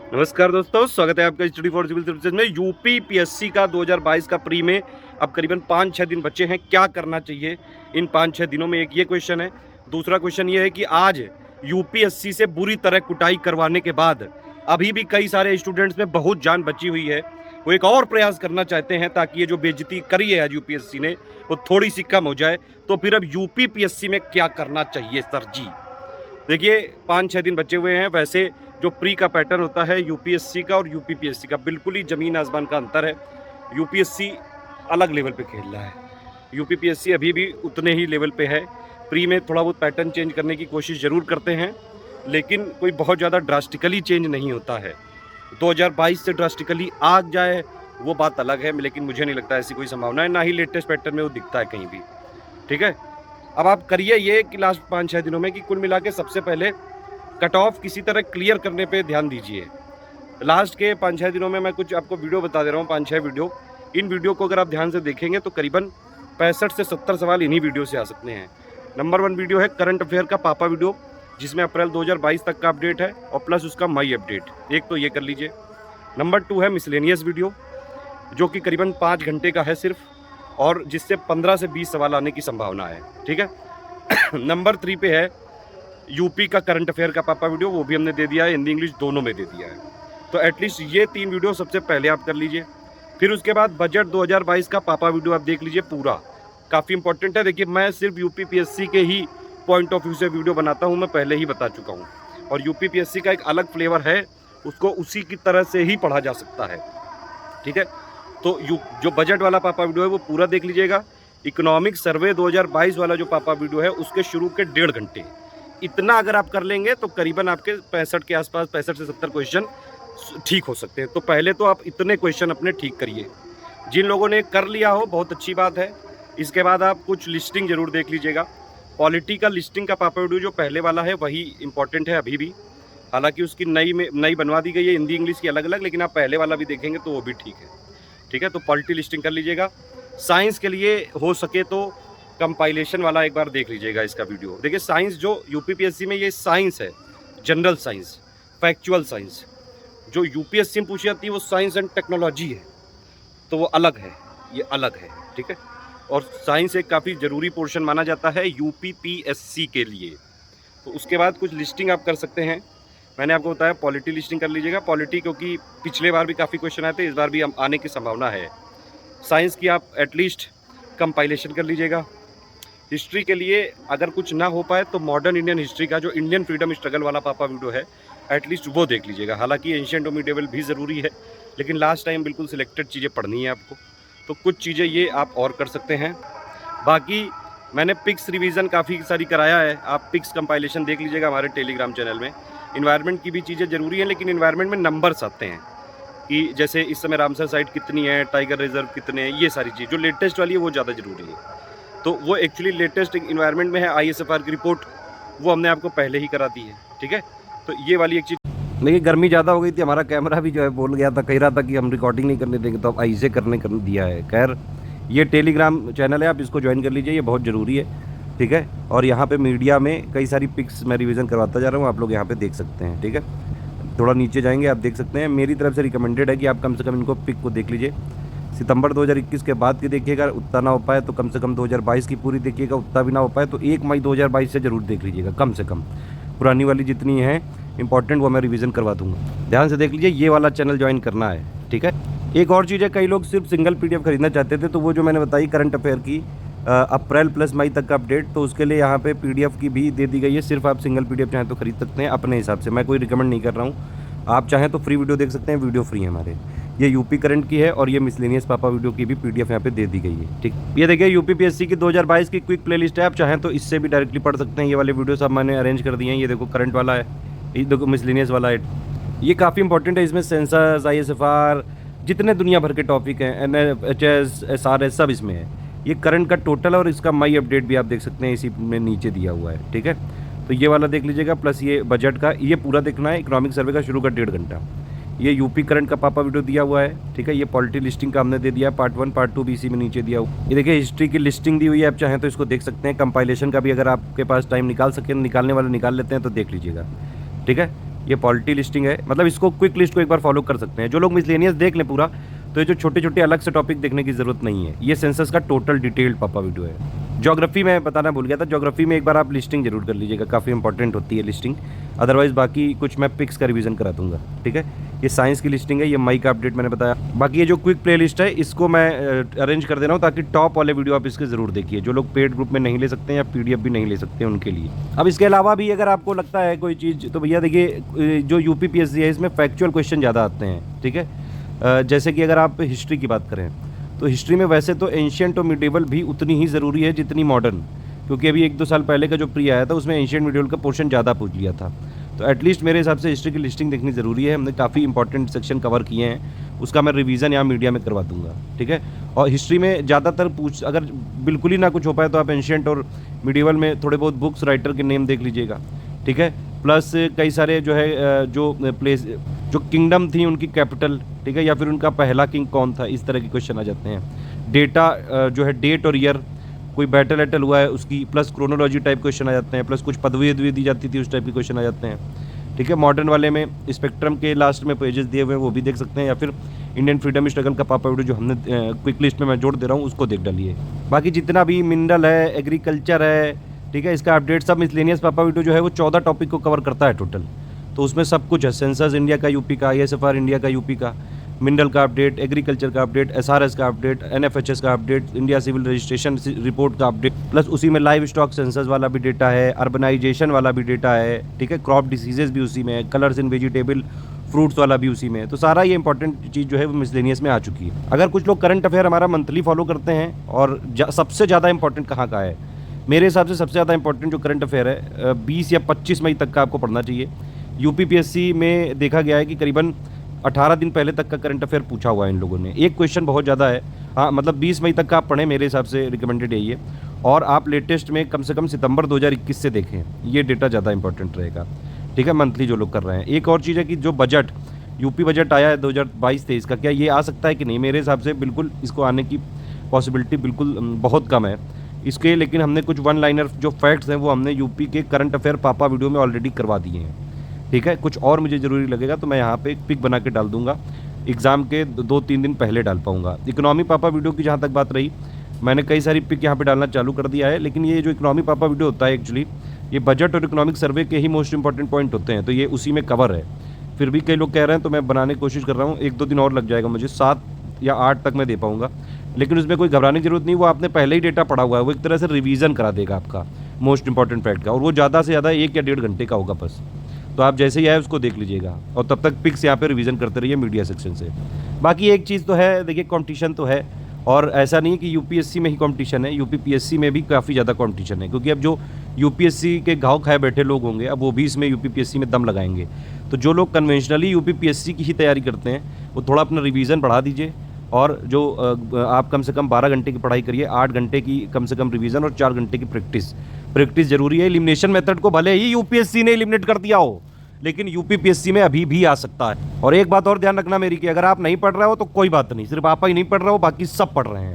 नमस्कार दोस्तों, स्वागत है आपका स्टडी फॉर सिविल सर्विसेज में। यूपी पीएससी का 2022 का प्री में अब करीबन 5-6 दिन बचे हैं। क्या करना चाहिए इन 5-6 दिनों में, एक ये क्वेश्चन है। दूसरा क्वेश्चन ये है कि आज यूपीएससी से बुरी तरह कुटाई करवाने के बाद अभी भी कई सारे स्टूडेंट्स में बहुत जान बची हुई है। वो एक और प्रयास करना चाहते हैं ताकि ये जो बेइज्जती करी है आज यूपीएससी ने वो थोड़ी सी कम हो जाए। तो फिर अब यूपी पीएससी में क्या करना चाहिए सर जी? देखिए, 5-6 दिन बचे हुए हैं। वैसे जो प्री का पैटर्न होता है यूपीएससी का और यूपी पीएससी का, बिल्कुल ही ज़मीन आसमान का अंतर है। यूपीएससी अलग लेवल पे खेल रहा है, यूपी पीएससी अभी भी उतने ही लेवल पे है। प्री में थोड़ा बहुत पैटर्न चेंज करने की कोशिश ज़रूर करते हैं, लेकिन कोई बहुत ज़्यादा ड्रास्टिकली चेंज नहीं होता है। 2022 से ड्रास्टिकली आ जाए वो बात अलग है, लेकिन मुझे नहीं लगता ऐसी कोई संभावना है, ना ही लेटेस्ट पैटर्न में वो दिखता है कहीं भी। ठीक है, अब आप करिए ये कि लास्ट 5-6 दिनों में कि कुल मिला के सबसे पहले कट ऑफ किसी तरह क्लियर करने पे ध्यान दीजिए। लास्ट के 5-6 दिनों में मैं कुछ आपको वीडियो बता दे रहा हूँ, 5-6 वीडियो। इन वीडियो को अगर आप ध्यान से देखेंगे तो करीबन 65 से 70 सवाल इन्हीं वीडियो से आ सकते हैं। नंबर 1 वीडियो है करंट अफेयर का पापा वीडियो, जिसमें अप्रैल 2022 तक का अपडेट है और प्लस उसका मई अपडेट, एक तो ये कर लीजिए। नंबर 2 है मिसलेनियस वीडियो, जो कि करीबन 5 घंटे का है सिर्फ, और जिससे 15 से 20 सवाल आने की संभावना है। ठीक है। नंबर 3 पे है यूपी का करंट अफेयर का पापा वीडियो, वो भी हमने दे दिया है, हिंदी इंग्लिश दोनों में दे दिया है। तो एटलीस्ट ये 3 वीडियो सबसे पहले आप कर लीजिए। फिर उसके बाद बजट 2022 का पापा वीडियो आप देख लीजिए पूरा, काफ़ी इंपॉर्टेंट है। देखिए, मैं सिर्फ यूपी पीएससी के ही पॉइंट ऑफ व्यू से वीडियो बनाता हूँ, मैं पहले ही बता चुका हूँ। और यूपी पीएससी का एक अलग फ्लेवर है, उसको उसी की तरह से ही पढ़ा जा सकता है। ठीक है, तो जो बजट वाला पापा वीडियो है वो पूरा देख लीजिएगा। इकोनॉमिक सर्वे 2022 वाला जो पापा वीडियो है उसके शुरू के 1.5 घंटे, इतना अगर आप कर लेंगे तो करीबन आपके 65 के आसपास, 65 से 70 क्वेश्चन ठीक हो सकते हैं। तो पहले तो आप इतने क्वेश्चन अपने ठीक करिए। जिन लोगों ने कर लिया हो बहुत अच्छी बात है। इसके बाद आप कुछ लिस्टिंग ज़रूर देख लीजिएगा। पॉलिटी का लिस्टिंग का पापा वीडियो जो पहले वाला है वही इंपॉर्टेंट है अभी भी, हालांकि उसकी नई बनवा दी गई है, हिंदी इंग्लिश की अलग अलग, लेकिन आप पहले वाला भी देखेंगे तो वो भी ठीक है। ठीक है, तो पॉलिटी लिस्टिंग कर लीजिएगा। साइंस के लिए हो सके तो कंपाइलेशन वाला एक बार देख लीजिएगा इसका वीडियो। देखिए, साइंस जो यूपी पीएससी में ये साइंस है, जनरल साइंस, फैक्चुअल साइंस। जो यूपीएससी में पूछी जाती है वो साइंस एंड टेक्नोलॉजी है, तो वो अलग है, ये अलग है। ठीक है, और साइंस एक काफ़ी ज़रूरी पोर्शन माना जाता है यूपी पीएससी के लिए। तो उसके बाद कुछ लिस्टिंग आप कर सकते हैं। मैंने आपको बताया पॉलिटी लिस्टिंग कर लीजिएगा। पॉलिटी क्योंकि पिछले बार भी काफ़ी क्वेश्चन आए थे, इस बार भी आने की संभावना है। साइंस की आप एटलीस्ट कंपाइलेशन कर लीजिएगा। हिस्ट्री के लिए अगर कुछ ना हो पाए तो मॉडर्न इंडियन हिस्ट्री का जो इंडियन फ्रीडम स्ट्रगल वाला पापा वीडियो है, एटलीस्ट वो देख लीजिएगा। हालांकि एंशिएंट और मिडिएवल भी ज़रूरी है, लेकिन लास्ट टाइम बिल्कुल सिलेक्टेड चीज़ें पढ़नी है आपको, तो कुछ चीज़ें ये आप और कर सकते हैं। बाकी मैंने पिक्स रिवीजन काफ़ी सारी कराया है, आप पिक्स कंपाइलेशन देख लीजिएगा हमारे टेलीग्राम चैनल में। इन्वायरमेंट की भी चीज़ें ज़रूरी हैं, लेकिन इन्वायरमेंट में नंबर्स आते हैं कि जैसे इस समय रामसर साइट कितनी है, टाइगर रिजर्व कितने हैं, ये सारी चीज़ जो लेटेस्ट वाली है वो ज़्यादा ज़रूरी है। तो वो एक्चुअली लेटेस्ट इन्वायरमेंट में है, आईएसएफआर की रिपोर्ट वो हमने आपको पहले ही करा दी है। ठीक है, तो ये वाली एक चीज़। देखिए, गर्मी ज़्यादा हो गई थी, हमारा कैमरा भी जो है बोल गया था, कह रहा था कि हम रिकॉर्डिंग नहीं करने देंगे, तो अब ऐसे करने कर दिया है। खैर, ये टेलीग्राम चैनल है, आप इसको ज्वाइन कर लीजिए, ये बहुत ज़रूरी है। ठीक है, और यहाँ पे मीडिया में कई सारी पिक्स मैं रिवीजन करवाता जा रहा हूँ, आप लोग यहाँ पे देख सकते हैं। ठीक है, थोड़ा नीचे जाएंगे आप देख सकते हैं। मेरी तरफ से रिकमेंडेड है कि आप कम से कम इनको पिक को देख लीजिए। सितंबर 2021 के बाद की देखिएगा, उतना ना हो पाए तो कम से कम 2022 की पूरी देखिएगा, उतना भी ना हो पाए तो 1 मई 2022 से ज़रूर देख लीजिएगा कम से कम। पुरानी वाली जितनी है इंपॉर्टेंट वो मैं रिवीजन करवा दूँगा, ध्यान से देख लीजिए। ये वाला चैनल ज्वाइन करना है। ठीक है, एक और चीज़ है, कई लोग सिर्फ सिंगल पीडीएफ खरीदना चाहते थे, तो वो जो मैंने बताई करंट अफेयर की अप्रैल प्लस मई तक का अपडेट, तो उसके लिए यहाँ पे पीडीएफ की भी दे दी गई है। सिर्फ आप सिंगल पीडीएफ चाहें तो खरीद सकते हैं अपने हिसाब से, मैं कोई रिकमेंड नहीं कर रहा हूँ। आप चाहें तो फ्री वीडियो देख सकते हैं, वीडियो फ्री है हमारे। ये यूपी करंट की है और ये मिसलेनियस पापा वीडियो की भी पीडीएफ यहाँ पे दे दी गई है। ठीक, ये देखिए यूपी पीएससी की 2022 की क्विक प्लेलिस्ट है, आप चाहें तो इससे भी डायरेक्टली पढ़ सकते हैं। ये वाले वीडियो सब मैंने अरेंज कर दिए हैं। ये देखो करंट वाला है, ये देखो मिसलेनियस वाला है। ये काफ़ी इंपॉर्टेंट है, इसमें सेंसस, आईएसएफआर, जितने दुनिया भर के टॉपिक हैं, एनएचएस, एसआरएस, सब इसमें है। ये करंट का टोटल और इसका मई अपडेट भी आप देख सकते हैं, इसी में नीचे दिया हुआ है। ठीक है, तो ये वाला देख लीजिएगा, प्लस ये बजट का, ये पूरा देखना है। इकोनॉमिक सर्वे का शुरू का 1.5 घंटा, ये यूपी करंट का पापा वीडियो दिया हुआ है। ठीक है, ये पॉलिटी लिस्टिंग का हमने दे दिया, पार्ट 1 पार्ट 2 भी इसी में नीचे दिया हुआ। ये देखिए हिस्ट्री की लिस्टिंग दी हुई है, आप चाहें तो इसको देख सकते हैं। कंपाइलेशन का भी अगर आपके पास टाइम निकाल सकें, निकालने वाले निकाल लेते हैं तो देख लीजिएगा। ठीक है, ये पॉलिटी लिस्टिंग है, मतलब इसको क्विक लिस्ट को एक बार फॉलो कर सकते हैं। जो लोग मिसलेनियस देख लें पूरा, तो ये जो छोटे छोटे अलग से टॉपिक देखने की ज़रूरत नहीं है। ये सेंसस का टोटल डिटेल्ड पापा वीडियो है। ज्योग्राफी में बताना भूल गया था, ज्योग्राफी में एक बार आप लिस्टिंग जरूर कर लीजिएगा, काफ़ी इंपॉर्टेंट होती है लिस्टिंग। अदरवाइज बाकी कुछ मैं पिक्स का रिवीजन करा दूंगा, ठीक है। ये साइंस की लिस्टिंग है, ये मई का अपडेट मैंने बताया। बाकी ये जो क्विक प्ले लिस्ट है इसको मैं अरेंज कर दे रहा हूँ ताकि टॉप वाले वीडियो आप इसके ज़रूर देखिए, जो लोग पेड ग्रुप में नहीं ले सकते हैं या PDF भी नहीं ले सकते हैं उनके लिए। अब इसके अलावा भी अगर आपको लगता है कोई चीज़, तो भैया देखिए जो UPPSC है इसमें फैक्चुअल क्वेश्चन ज़्यादा आते हैं, ठीक है। जैसे कि अगर आप हिस्ट्री की बात करें तो हिस्ट्री में वैसे तो एंशियंट और मिडिवल भी उतनी ही ज़रूरी है जितनी मॉडर्न, क्योंकि अभी 1-2 साल पहले का जो प्री आया था उसमें एंशियंट मिडिवल का पोर्शन ज़्यादा पूछ लिया था। तो एटलीस्ट मेरे हिसाब से हिस्ट्री की लिस्टिंग देखनी ज़रूरी है। हमने काफ़ी इंपॉर्टेंट सेक्शन कवर किए हैं, उसका मैं रिवीजन यहाँ मीडिया में करवा दूंगा, ठीक है। और हिस्ट्री में ज़्यादातर अगर बिल्कुल ही ना कुछ हो पाए तो आप एंशियंट और मिडिवल में थोड़े बहुत बुक्स राइटर के नेम देख लीजिएगा, ठीक है। प्लस कई सारे जो है जो प्लेस जो किंगडम थी उनकी कैपिटल, ठीक है, या फिर उनका पहला किंग कौन था, इस तरह के क्वेश्चन आ जाते हैं। डेटा जो है डेट और ईयर, कोई बैटल वैटल हुआ है उसकी, प्लस क्रोनोलॉजी टाइप क्वेश्चन आ जाते हैं, प्लस कुछ पदवी दी जाती थी उस टाइप के क्वेश्चन आ जाते हैं, ठीक है। मॉडर्न वाले में स्पेक्ट्रम के लास्ट में पेजेस दिए हुए हैं वो भी देख सकते हैं, या फिर इंडियन फ्रीडम स्ट्रगल का पापा वीडियो जो हमने क्विक लिस्ट में मैं जोड़ दे रहा हूँ उसको देख डालिए। बाकी जितना भी मिनरल है, एग्रीकल्चर है, ठीक है, इसका अपडेट सब मिसलेनियस पापा वीडियो जो है वो 14 टॉपिक को कवर करता है टोटल। तो उसमें सब कुछ है, सेंसस इंडिया का यूपी का, ISFR इंडिया का यूपी का, मिनरल का अपडेट, एग्रीकल्चर का अपडेट, SRS का अपडेट, NFHS का update, India civil registration report का अपडेट, प्लस उसी में लाइव स्टॉक सेंसस वाला भी डेटा है, अर्बनाइजेशन वाला भी डेटा है, ठीक है, क्रॉप डिसीजेज भी उसी में है, कलर्स इन वेजिटेबल फ्रूट्स वाला भी उसी में है। तो सारा ये इंपॉर्टेंट चीज़ जो है वो मिसलेनियस में आ चुकी है। अगर कुछ लोग करंट अफेयर हमारा मंथली फॉलो करते हैं, और सबसे ज़्यादा इंपॉर्टेंट कहाँ का है, मेरे हिसाब से सबसे ज़्यादा इंपॉर्टेंट जो करंट अफेयर है 20 या 25 मई तक का आपको पढ़ना चाहिए। UPPSC में देखा गया है कि करीबन 18 दिन पहले तक का करंट अफेयर पूछा हुआ है इन लोगों ने। एक क्वेश्चन बहुत ज़्यादा है, हाँ, मतलब 20 मई तक का आप पढ़ें, मेरे हिसाब से रिकमेंडेड यही है। और आप लेटेस्ट में कम से कम सितंबर 2021 से देखें, ये डेटा ज़्यादा इंपॉर्टेंट रहेगा, ठीक है, मंथली जो लोग कर रहे हैं। एक और चीज़ है कि जो बजट यूपी बजट आया है 2022-23 का, क्या ये आ सकता है कि नहीं, मेरे हिसाब से बिल्कुल इसको आने की पॉसिबिलिटी बिल्कुल बहुत कम है इसके। लेकिन हमने कुछ वन लाइनर जो फैक्ट्स हैं वो हमने यूपी के करंट अफेयर पापा वीडियो में ऑलरेडी करवा दिए हैं, ठीक है। कुछ और मुझे ज़रूरी लगेगा तो मैं यहाँ पे एक पिक बना के डाल दूंगा, एग्ज़ाम के 2-3 दिन पहले डाल पाऊँगा। इकोनॉमी पापा वीडियो की जहाँ तक बात रही, मैंने कई सारी पिक यहाँ पे डालना चालू कर दिया है। लेकिन ये जो इकोनॉमी पापा वीडियो होता है एक्चुअली ये बजट और इकोनॉमिक सर्वे के ही मोस्ट इंपॉर्टेंट पॉइंट होते हैं, तो ये उसी में कवर है। फिर भी कई लोग कह रहे हैं तो मैं बनाने की कोशिश कर रहा हूँ, 1-2 दिन और लग जाएगा मुझे, 7 या 8 तक मैं दे पाऊँगा। लेकिन उसमें कोई घबराने की जरूरत नहीं, वो आपने पहले ही डेटा पढ़ा हुआ है, वो एक तरह से रिवीजन करा देगा आपका मोस्ट इंपॉर्टेंट फैक्ट का, और वो ज़्यादा से ज़्यादा 1 या 1.5 घंटे का होगा बस। तो आप जैसे ही आए उसको देख लीजिएगा और तब तक पिक्स यहाँ पे रिवीजन करते रहिए मीडिया सेक्शन से। बाकी एक चीज़ तो है, देखिए कंपटीशन तो है, और ऐसा नहीं कि UPSC में ही कंपटीशन है, UPPSC में भी काफ़ी ज़्यादा कंपटीशन है, क्योंकि अब जो UPSC के घाव खाए बैठे लोग होंगे अब वो भी इसमें UPPSC में दम लगाएंगे। तो जो लोग कन्वेंशनली UPPSC की ही तैयारी करते हैं वो थोड़ा अपना रिवीजन बढ़ा दीजिए, और जो आप कम से कम 12 घंटे की पढ़ाई करिए, 8 घंटे की कम से कम रिवीजन और 4 घंटे की प्रैक्टिस जरूरी है। एलिमिनेशन मेथड को भले ही UPSC ने एलिमिनेट कर दिया हो, लेकिन UPPSC में अभी भी आ सकता है। और एक बात और ध्यान रखना मेरी, कि अगर आप नहीं पढ़ रहे हो तो कोई बात नहीं, सिर्फ आप ही नहीं पढ़ रहे हो, बाकी सब पढ़ रहे हैं।